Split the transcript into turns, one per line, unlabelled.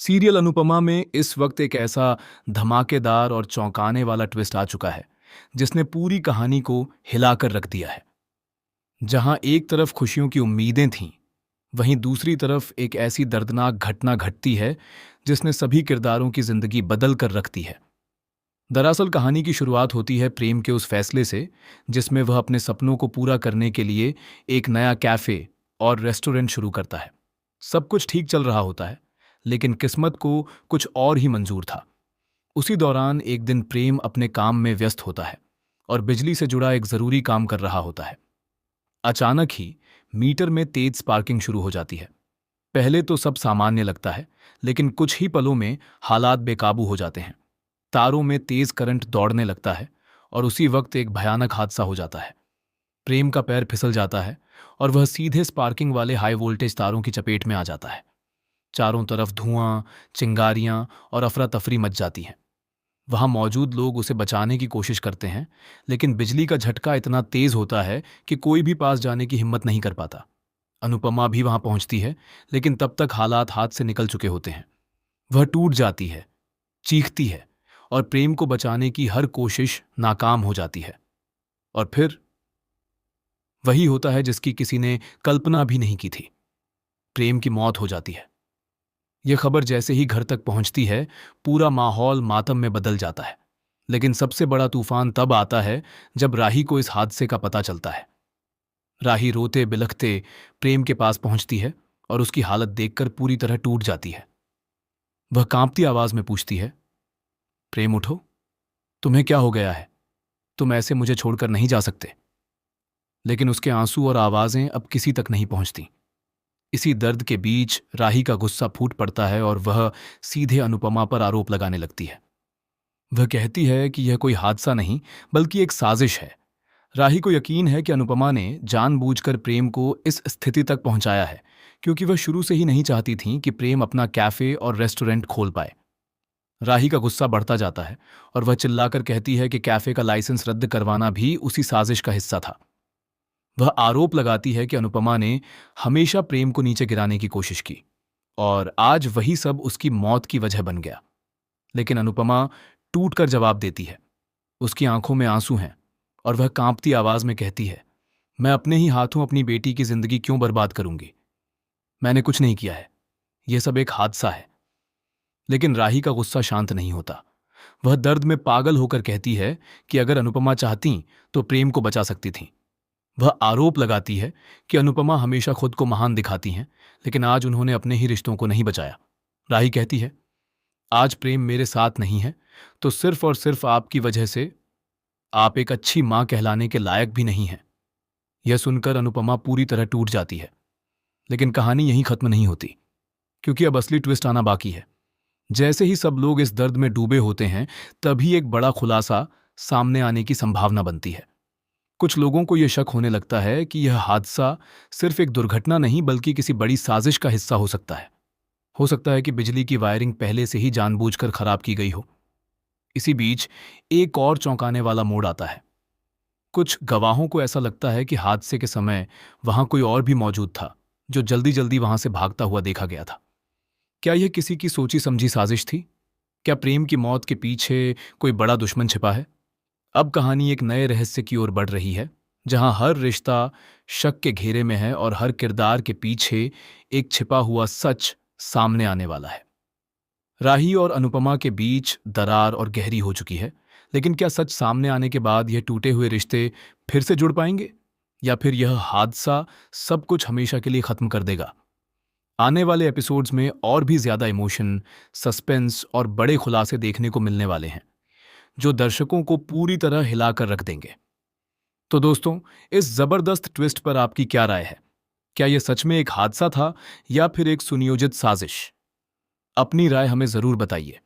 Serial Anupama में इस वक्त एक ऐसा धमाकेदार और चौंकाने वाला ट्विस्ट आ चुका है जिसने पूरी कहानी को हिलाकर रख दिया है। जहां एक तरफ खुशियों की उम्मीदें थीं, वहीं दूसरी तरफ एक ऐसी दर्दनाक घटना घटती है जिसने सभी किरदारों की जिंदगी बदल कर रख दी है। दरअसल कहानी की शुरुआत होती है प्रेम के उस फैसले से जिसमें वह अपने सपनों को पूरा करने के लिए एक नया कैफे और रेस्टोरेंट शुरू करता है। सब कुछ ठीक चल रहा होता है, लेकिन किस्मत को कुछ और ही मंजूर था। उसी दौरान एक दिन प्रेम अपने काम में व्यस्त होता है और बिजली से जुड़ा एक जरूरी काम कर रहा होता है। अचानक ही मीटर में तेज स्पार्किंग शुरू हो जाती है। पहले तो सब सामान्य लगता है, लेकिन कुछ ही पलों में हालात बेकाबू हो जाते हैं। तारों में तेज करंट दौड़ने लगता है और उसी वक्त एक भयानक हादसा हो जाता है। प्रेम का पैर फिसल जाता है और वह सीधे स्पार्किंग वाले हाई वोल्टेज तारों की चपेट में आ जाता है। चारों तरफ धुआं, चिंगारियां और अफरा तफरी मच जाती हैं। वहां मौजूद लोग उसे बचाने की कोशिश करते हैं, लेकिन बिजली का झटका इतना तेज होता है कि कोई भी पास जाने की हिम्मत नहीं कर पाता। अनुपमा भी वहां पहुंचती है, लेकिन तब तक हालात हाथ से निकल चुके होते हैं। वह टूट जाती है, चीखती है और प्रेम को बचाने की हर कोशिश नाकाम हो जाती है। और फिर वही होता है जिसकी किसी ने कल्पना भी नहीं की थी। प्रेम की मौत हो जाती है। यह खबर जैसे ही घर तक पहुंचती है, पूरा माहौल मातम में बदल जाता है। लेकिन सबसे बड़ा तूफान तब आता है जब राही को इस हादसे का पता चलता है। राही रोते बिलखते प्रेम के पास पहुंचती है और उसकी हालत देखकर पूरी तरह टूट जाती है। वह कांपती आवाज में पूछती है, प्रेम उठो, तुम्हें क्या हो गया है? तुम ऐसे मुझे छोड़कर नहीं जा सकते। लेकिन उसके आंसू और आवाजें अब किसी तक नहीं पहुंचती। इसी दर्द के बीच राही का गुस्सा फूट पड़ता है और वह सीधे अनुपमा पर आरोप लगाने लगती है। वह कहती है कि यह कोई हादसा नहीं, बल्कि एक साजिश है। राही को यकीन है कि अनुपमा ने जानबूझकर प्रेम को इस स्थिति तक पहुंचाया है, क्योंकि वह शुरू से ही नहीं चाहती थी कि प्रेम अपना कैफे और रेस्टोरेंट खोल पाए। राही का गुस्सा बढ़ता जाता है और वह चिल्लाकर कहती है कि कैफे का लाइसेंस रद्द करवाना भी उसी साजिश का हिस्सा था। वह आरोप लगाती है कि अनुपमा ने हमेशा प्रेम को नीचे गिराने की कोशिश की और आज वही सब उसकी मौत की वजह बन गया। लेकिन अनुपमा टूटकर जवाब देती है। उसकी आंखों में आंसू हैं और वह कांपती आवाज में कहती है, मैं अपने ही हाथों अपनी बेटी की जिंदगी क्यों बर्बाद करूंगी? मैंने कुछ नहीं किया है, यह सब एक हादसा है। लेकिन राही का गुस्सा शांत नहीं होता। वह दर्द में पागल होकर कहती है कि अगर अनुपमा चाहती तो प्रेम को बचा सकती थी। वह आरोप लगाती है कि अनुपमा हमेशा खुद को महान दिखाती हैं, लेकिन आज उन्होंने अपने ही रिश्तों को नहीं बचाया। राही कहती है, आज प्रेम मेरे साथ नहीं है तो सिर्फ और सिर्फ आपकी वजह से। आप एक अच्छी मां कहलाने के लायक भी नहीं हैं। यह सुनकर अनुपमा पूरी तरह टूट जाती है। लेकिन कहानी यहीं खत्म नहीं होती, क्योंकि अब असली ट्विस्ट आना बाकी है। जैसे ही सब लोग इस दर्द में डूबे होते हैं, तभी एक बड़ा खुलासा सामने आने की संभावना बनती है। कुछ लोगों को यह शक होने लगता है कि यह हादसा सिर्फ एक दुर्घटना नहीं, बल्कि किसी बड़ी साजिश का हिस्सा हो सकता है। हो सकता है कि बिजली की वायरिंग पहले से ही जानबूझकर खराब की गई हो। इसी बीच एक और चौंकाने वाला मोड़ आता है। कुछ गवाहों को ऐसा लगता है कि हादसे के समय वहां कोई और भी मौजूद था, जो जल्दी जल्दी वहां से भागता हुआ देखा गया था। क्या यह किसी की सोची समझी साजिश थी? क्या प्रेम की मौत के पीछे कोई बड़ा दुश्मन छिपा है? अब कहानी एक नए रहस्य की ओर बढ़ रही है, जहां हर रिश्ता शक के घेरे में है और हर किरदार के पीछे एक छिपा हुआ सच सामने आने वाला है। राही और अनुपमा के बीच दरार और गहरी हो चुकी है, लेकिन क्या सच सामने आने के बाद यह टूटे हुए रिश्ते फिर से जुड़ पाएंगे, या फिर यह हादसा सब कुछ हमेशा के लिए खत्म कर देगा? आने वाले एपिसोड्स में और भी ज्यादा इमोशन, सस्पेंस और बड़े खुलासे देखने को मिलने वाले हैं, जो दर्शकों को पूरी तरह हिलाकर रख देंगे। तो दोस्तों, इस जबरदस्त ट्विस्ट पर आपकी क्या राय है? क्या यह सच में एक हादसा था या फिर एक सुनियोजित साजिश? अपनी राय हमें जरूर बताइए।